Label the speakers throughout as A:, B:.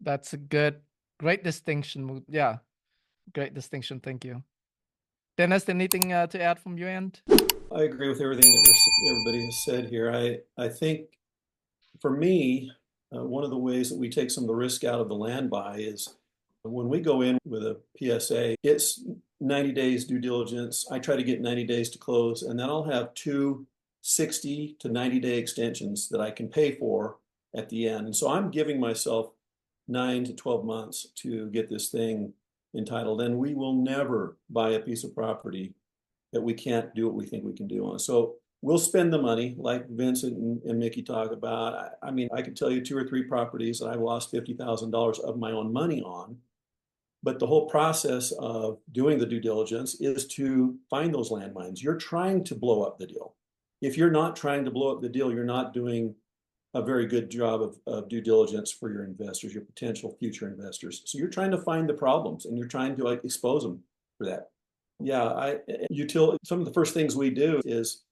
A: That's a great distinction. Yeah, great distinction. Thank you. Dennis, anything to add from your end?
B: I agree with everything that everybody has said here. I think for me, one of the ways that we take some of the risk out of the land buy is when we go in with a PSA, it's 90 days due diligence. I try to get 90 days to close, and then I'll have two 60 to 90-day extensions that I can pay for at the end. And so I'm giving myself 9 to 12 months to get this thing entitled, and we will never buy a piece of property that we can't do what we think we can do on. So we'll spend the money like Vincent and Mickey talk about. I mean, I could tell you two or three properties that I lost $50,000 of my own money on. But the whole process of doing the due diligence is to find those landmines. You're trying to blow up the deal. If you're not trying to blow up the deal, you're not doing a very good job of due diligence for your investors, your potential future investors. So you're trying to find the problems and you're trying to expose them for that. Yeah, some of the first things we do is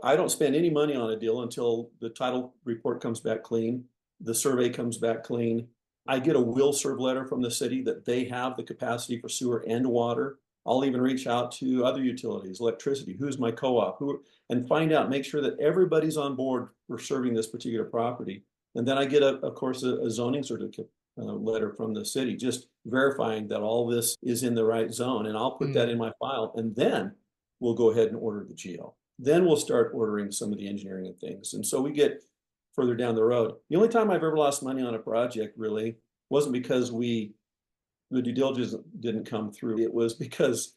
B: I don't spend any money on a deal until the title report comes back clean, the survey comes back clean. I get a will serve letter from the city that they have the capacity for sewer and water. I'll even reach out to other utilities, electricity, who's my co-op, and find out, make sure that everybody's on board for serving this particular property. And then I get, of course, a zoning certificate letter from the city, just verifying that all this is in the right zone. And I'll put that in my file, and then we'll go ahead and order the GL. Then we'll start ordering some of the engineering and things. And so we get further down the road. The only time I've ever lost money on a project really wasn't because the due diligence didn't come through. It was because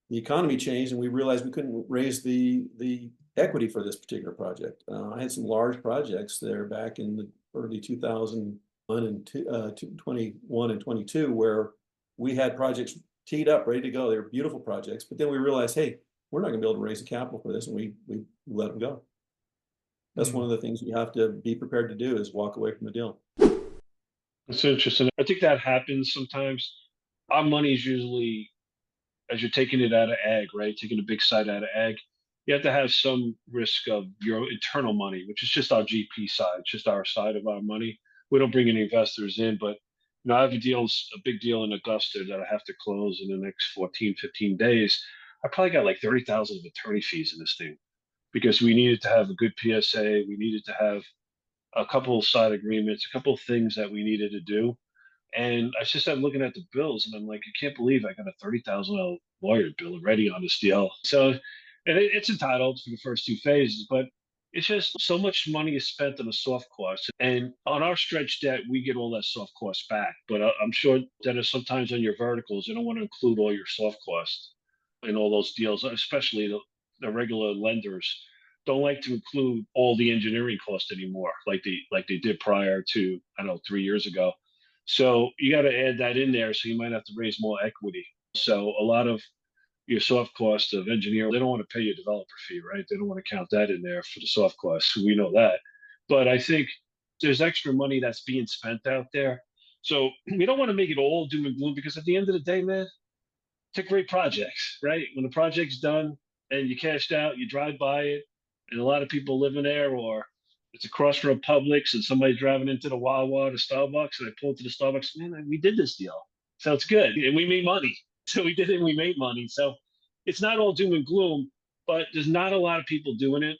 B: the economy changed and we realized we couldn't raise the equity for this particular project. I had some large projects there back in the early 2001 and 21 and 22 where we had projects teed up, ready to go. They were beautiful projects, but then we realized, hey, we're not going to be able to raise the capital for this, and we let them go. That's one of the things you have to be prepared to do is walk away from the deal.
C: It's interesting. I think that happens sometimes. Our money is usually, as you're taking it out of ag, right? Taking a big side out of ag, you have to have some risk of your internal money, which is just our GP side, just our side of our money. We don't bring any investors in, but I have a big deal in Augusta that I have to close in the next 14, 15 days. I probably got like 30,000 of attorney fees in this thing because we needed to have a good PSA. We needed to have a couple of side agreements, a couple of things that we needed to do. And I just started looking at the bills, and I'm like, I can't believe I got a $30,000 lawyer bill already on this deal. So, and it's entitled for the first two phases, but it's just so much money is spent on the soft costs. And on our stretch debt, we get all that soft cost back. But I'm sure that sometimes on your verticals, you don't want to include all your soft costs in all those deals, especially the regular lenders don't like to include all the engineering cost anymore, like they did prior to, I don't know, 3 years ago. So you got to add that in there. So you might have to raise more equity. So a lot of your soft cost of engineer, they don't want to pay you a developer fee, right? They don't want to count that in there for the soft costs. We know that. But I think there's extra money that's being spent out there. So we don't want to make it all doom and gloom because at the end of the day, man, it's a great projects, right? When the project's done and you cashed out, you drive by it, and a lot of people living there, or it's across from a Publix and somebody's driving into the Wawa, the Starbucks, and I pull to the Starbucks, man, we did this deal. So it's good. And we made money. So we did it and we made money. So it's not all doom and gloom, but there's not a lot of people doing it.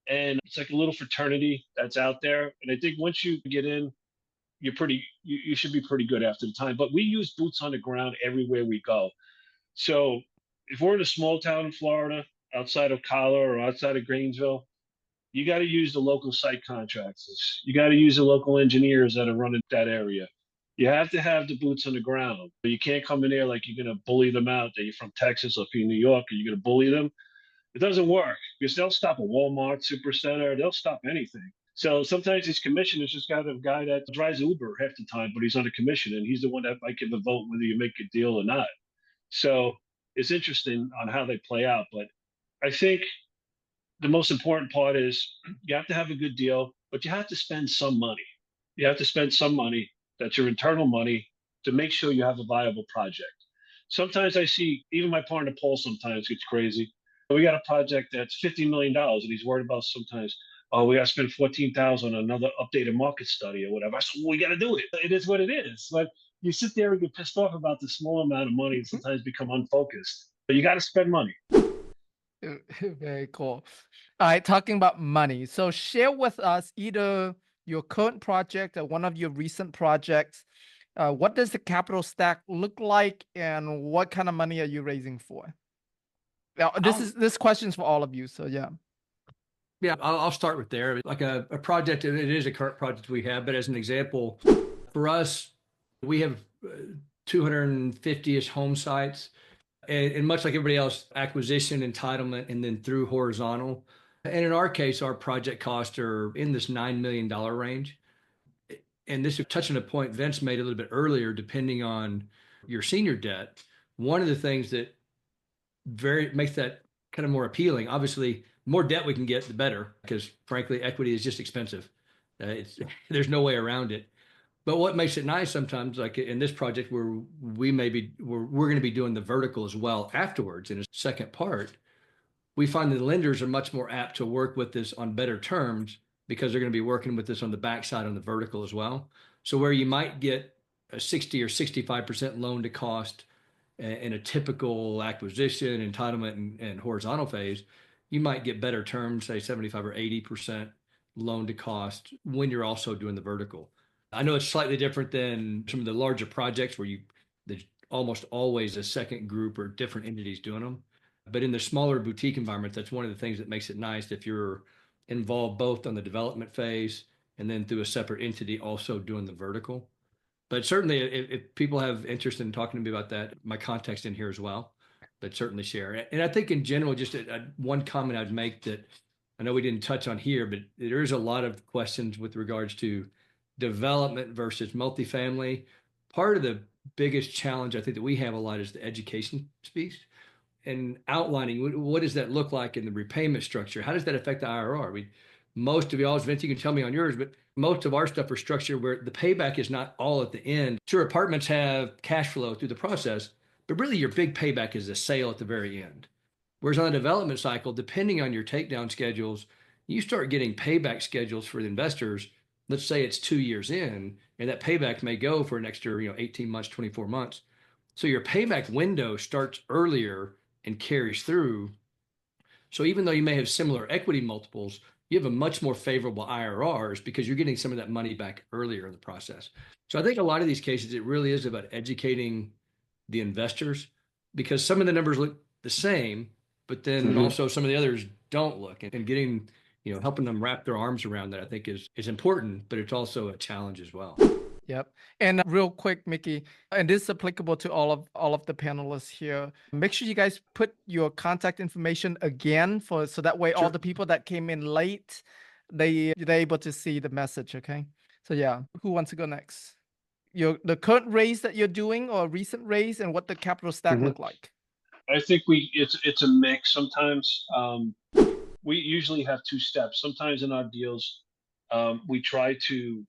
C: And it's like a little fraternity that's out there. And I think once you get in, you should be pretty good after the time. But we use boots on the ground everywhere we go. So if we're in a small town in Florida, outside of Collar or outside of Grainsville, you got to use the local site contractors. You got to use the local engineers that are running that area. You have to have the boots on the ground. You can't come in there like you're going to bully them out that you're from Texas or if you're in New York and you're going to bully them. It doesn't work because they'll stop a Walmart, Supercenter, they'll stop anything. So sometimes these commissioners just got a guy that drives Uber half the time, but he's on a commission and he's the one that might give a vote whether you make a deal or not. So it's interesting on how they play out. But I think the most important part is you have to have a good deal, but you have to spend some money. You have to spend some money that's your internal money to make sure you have a viable project. Sometimes I see even my partner Paul sometimes gets crazy. We got a project that's $50 million and he's worried about sometimes, oh, we got to spend 14,000 on another updated market study or whatever. So we got to do it. It is what it is. But you sit there and get pissed off about the small amount of money and sometimes become unfocused. But you got to spend money.
A: Very cool. All right, talking about money. So share with us either your current project or one of your recent projects. What does the capital stack look like, and what kind of money are you raising for? Now, this question's for all of you. So yeah.
D: Yeah, I'll start with there. Like a project, it is a current project we have, but as an example, for us, we have 250-ish home sites. And much like everybody else, acquisition, entitlement, and then through horizontal. And in our case, our project costs are in this $9 million range. And this is touching a point Vince made a little bit earlier, depending on your senior debt. One of the things that makes that kind of more appealing, obviously, more debt we can get, the better, because frankly, equity is just expensive. There's no way around it. But what makes it nice sometimes, like in this project where we're going to be doing the vertical as well afterwards in a second part, we find that the lenders are much more apt to work with this on better terms because they're going to be working with this on the backside on the vertical as well. So where you might get a 60 or 65% loan to cost in a typical acquisition, entitlement, and horizontal phase, you might get better terms, say 75 or 80% loan to cost when you're also doing the vertical. I know it's slightly different than some of the larger projects where there's almost always a second group or different entities doing them. But in the smaller boutique environments, that's one of the things that makes it nice if you're involved both on the development phase and then through a separate entity also doing the vertical. But certainly, if people have interest in talking to me about that, my contact's in here as well. But certainly share. And I think in general, just one comment I'd make that I know we didn't touch on here, but there is a lot of questions with regards to development versus multifamily. Part of the biggest challenge I think that we have a lot is the education piece and outlining what does that look like in the repayment structure? How does that affect the IRR? Most of y'all's, Vince, you can tell me on yours, but most of our stuff are structured where the payback is not all at the end. Sure, apartments have cash flow through the process, but really your big payback is the sale at the very end. Whereas on the development cycle, depending on your takedown schedules, you start getting payback schedules for the investors. Let's say it's 2 years in, and that payback may go for an extra, 18 months, 24 months. So your payback window starts earlier and carries through. So even though you may have similar equity multiples, you have a much more favorable IRRs because you're getting some of that money back earlier in the process. So I think a lot of these cases, it really is about educating the investors because some of the numbers look the same, but then also some of the others don't look, and getting, helping them wrap their arms around that, I think is important, but it's also a challenge as well.
A: Yep. And real quick, Mickey, and this is applicable to all of the panelists here. Make sure you guys put your contact information again so that way all the people that came in late, they're able to see the message. Okay. So yeah, who wants to go next? The current raise that you're doing or recent raise, and what the capital stack look like?
C: I think it's a mix. Sometimes we usually have two steps. Sometimes in our deals, we try to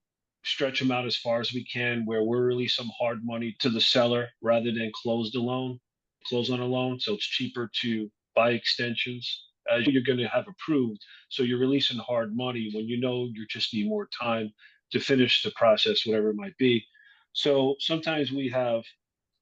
C: stretch them out as far as we can, where we're release some hard money to the seller rather than close on a loan. So it's cheaper to buy extensions as you're going to have approved. So you're releasing hard money when you just need more time to finish the process, whatever it might be. So sometimes we have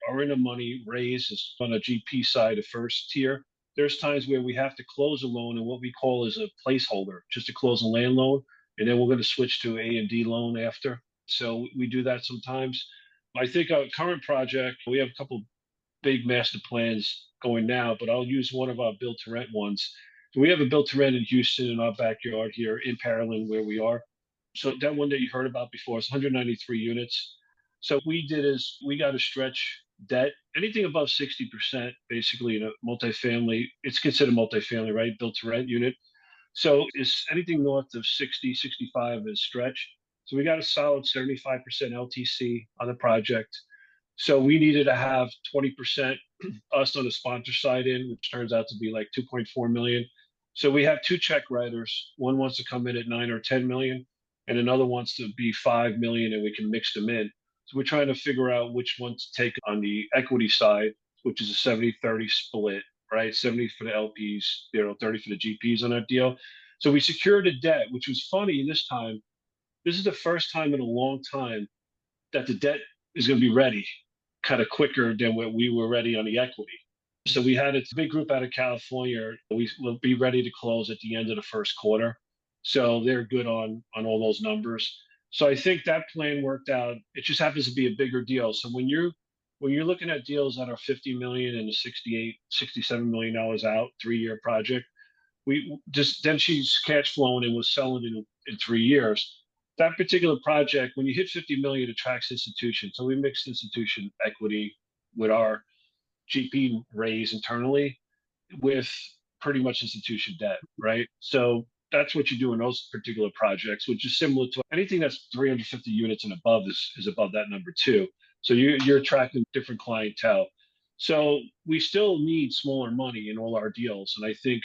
C: our in the money raises on a GP side, a first tier. There's times where we have to close a loan and what we call is a placeholder, just to close a land loan, and then we're going to switch to A and D loan after. So we do that sometimes. I think our current project, we have a couple big master plans going now, but I'll use one of our build to rent ones. So we have a build to rent in Houston in our backyard here in Pearland where we are. So that one that you heard about before is 193 units. So we did is we got to stretch debt anything above 60% basically in a multifamily. It's considered multifamily, right? Built to rent unit. So is anything north of 60, 65 is stretch. So we got a solid 75% LTC on the project. So we needed to have 20% us on the sponsor side in, which turns out to be like 2.4 million. So we have two check writers. One wants to come in at 9 or 10 million, and another wants to be 5 million, and we can mix them in. So we're trying to figure out which one to take on the equity side, which is a 70-30 split, right? 70 for the LPs, 30 for the GPs on that deal. So we secured a debt, which was funny this time. This is the first time in a long time that the debt is going to be ready kind of quicker than what we were ready on the equity. So we had a big group out of California. We will be ready to close at the end of the first quarter. So they're good on all those numbers. So I think that plan worked out. It just happens to be a bigger deal. So when you're looking at deals that are 50 million and 68, $67 million out, 3-year project, we just then she's cash flowing and was selling in 3 years. That particular project, when you hit 50 million, it attracts institutions. So we mixed institution equity with our GP raise internally with pretty much institution debt, right? So that's what you do in those particular projects, which is similar to anything that's 350 units and above is above that number too. So you're attracting different clientele. So we still need smaller money in all our deals. And I think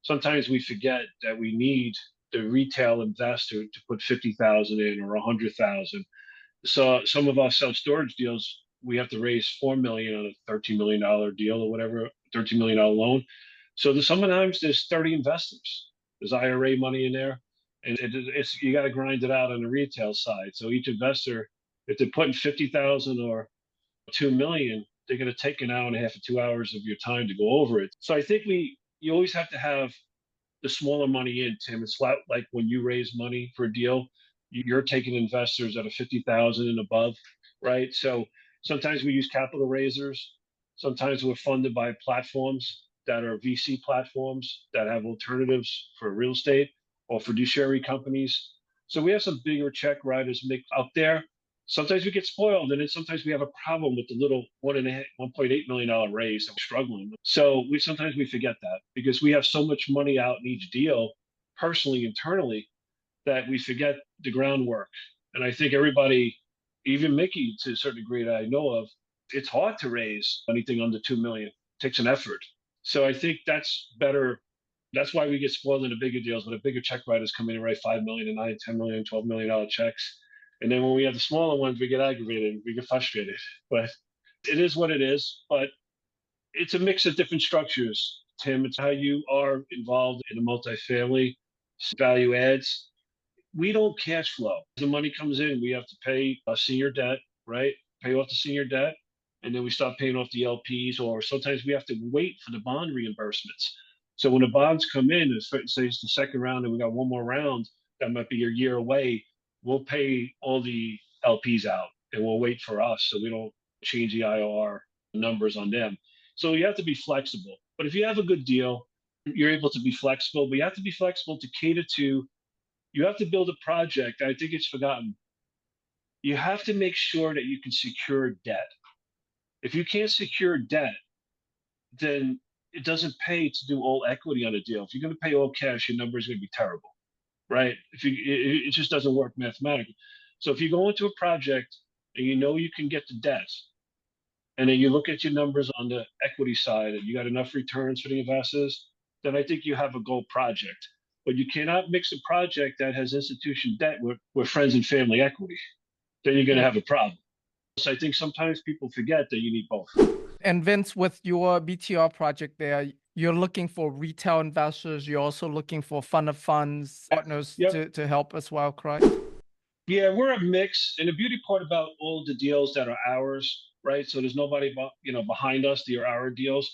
C: sometimes we forget that we need the retail investor to put 50,000 in or 100,000. So some of our self-storage deals, we have to raise 4 million on a $13 million deal or whatever, $13 million loan. So sometimes there's 30 investors. There's IRA money in there, and it's you got to grind it out on the retail side. So each investor, if they're putting 50,000 or 2 million, they're going to take an hour and a half or 2 hours of your time to go over it. So I think you always have to have the smaller money in, Tim. It's like when you raise money for a deal, you're taking investors at a 50,000 and above, right? So sometimes we use capital raisers. Sometimes we're funded by platforms that are VC platforms that have alternatives for real estate or fiduciary companies. So we have some bigger check writers up there. Sometimes we get spoiled, and then sometimes we have a problem with the little $1.8 million raise that we're struggling. So sometimes we forget that because we have so much money out in each deal, personally, internally, that we forget the groundwork. And I think everybody, even Mickey to a certain degree that I know of, it's hard to raise anything under 2 million. It takes an effort. So I think that's better. That's why we get spoiled in the bigger deals, when the bigger check writers come in and write 5 million and 9, 10 million, $12 million checks. And then when we have the smaller ones, we get aggravated, we get frustrated. But it is what it is. But it's a mix of different structures, Tim. It's how you are involved in the multifamily value adds. We don't cash flow. The money comes in, we have to pay a senior debt, right? Pay off the senior debt. And then we start paying off the LPs, or sometimes we have to wait for the bond reimbursements. So when the bonds come in, say it's the second round and we got one more round, that might be a year away, we'll pay all the LPs out and we'll wait for us so we don't change the IOR numbers on them. So you have to be flexible. But if you have a good deal, you're able to be flexible, but you have to be flexible to cater to, you have to build a project. I think it's forgotten. You have to make sure that you can secure debt. If you can't secure debt, then it doesn't pay to do all equity on a deal. If you're going to pay all cash, your number is going to be terrible, right? It just doesn't work mathematically. So if you go into a project and you know you can get the debt, and then you look at your numbers on the equity side and you got enough returns for the investors, then I think you have a gold project. But you cannot mix a project that has institution debt with friends and family equity. Then you're going to have a problem. So I think sometimes people forget that you need both.
A: And Vince, with your BTR project there, you're looking for retail investors. You're also looking for fund of funds partners to help as well, correct?
C: Yeah, we're a mix. And the beauty part about all the deals that are ours, right? So there's nobody behind us. They are our deals.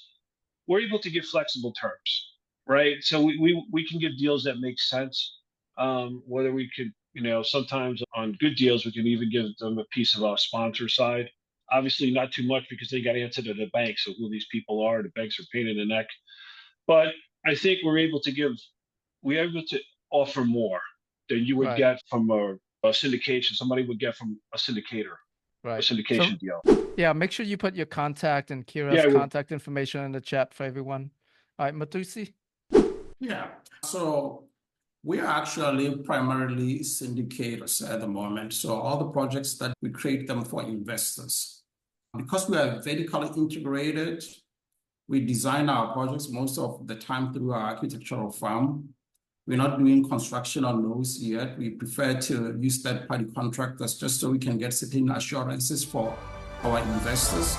C: We're able to give flexible terms, right? So we can give deals that make sense. Whether we could, sometimes on good deals, we can even give them a piece of our sponsor side. Obviously not too much because they got to answer to the bank. So who these people are, the banks are pain in the neck. But I think we're able to offer more than you would get from a syndication. Somebody would get from a syndicator, a syndication deal.
A: Yeah, make sure you put your contact and Kira's contact information in the chat for everyone. All right, Matusi?
E: Yeah, so we are actually primarily syndicators at the moment. So all the projects that we create them for investors. Because we are vertically integrated, we design our projects most of the time through our architectural firm. We're not doing construction on those yet. We prefer to use third-party contractors just so we can get certain assurances for our investors.